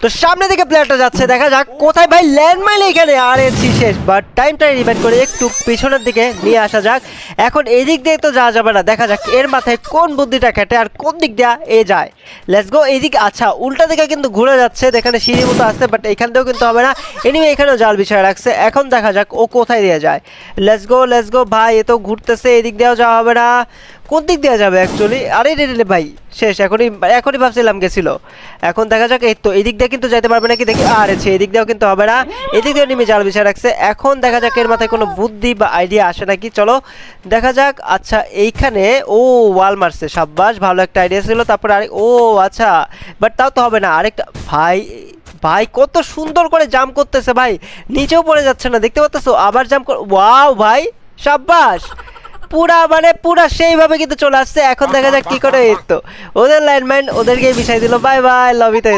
তো সামনে দিকে প্লেয়ারটা যাচ্ছে, দেখা যাক কোথায় ভাই ল্যান্ডমাইন এখানে আর এসি শেষ। বাট টাইমটা রিভাইন্ড করে একটু পিছনের দিকে নিয়ে আসা যাক। এখন এদিক দিয়ে তো যাওয়া যাবে না, দেখা যাক এর মাথায় কোন বুদ্ধিটা খেটে আর কোন দিক দিয়ে এ যায়। লেটস গো এইদিক। আচ্ছা উল্টা দিকে কিন্তু ঘুরে যাচ্ছে, এখানে সিঁড়ি মতো আসছে, বাট এখান থেকেও কিন্তু হবে না। এনিওয়ে এখানেও জাল বিছায় রাখছে, এখন দেখা যাক ও কোথায় দিয়ে যায়। লেটস গো ভাই, এ তো ঘুরতেছে, এদিক দিয়েও যাওয়া হবে না। কোন দিক দেওয়া যাবে অ্যাকচুয়ালি? আরে রে রে ভাই শেষ, এখনই ভাবছিলাম গেছিল। এখন দেখা যাক, এই তো এদিক দিয়ে কিন্তু যাইতে পারবে নাকি দেখি। আর এদিক দিয়েও কিন্তু হবে না, এদিক দিয়ে নেমে জাল বিছায় রাখছে। এখন দেখা যাক এর মাথায় কোনো বুদ্ধি বা আইডিয়া আসে নাকি, চলো দেখা যাক। আচ্ছা এইখানে ও ওয়াল মারছে, সাব্বাস, ভালো একটা আইডিয়া ছিল। তারপরে আরে ও আচ্ছা, বাট তাও তো হবে না। আরেকটা ভাই, ভাই কত সুন্দর করে জাম্প করতেছে ভাই, নিচেও পড়ে যাচ্ছে না, দেখতে পাচ্ছ? আবার জাম্প কর, ওয়াও ভাই সাব্বাস, পুরা সেইভাবে কিন্তু চলে আসছে। এখন দেখা যাক কি করে। এই তো ওদের ল্যান্ডমাইন ওদেরকে বিষয় দিল, বাই বাই, লবিতে।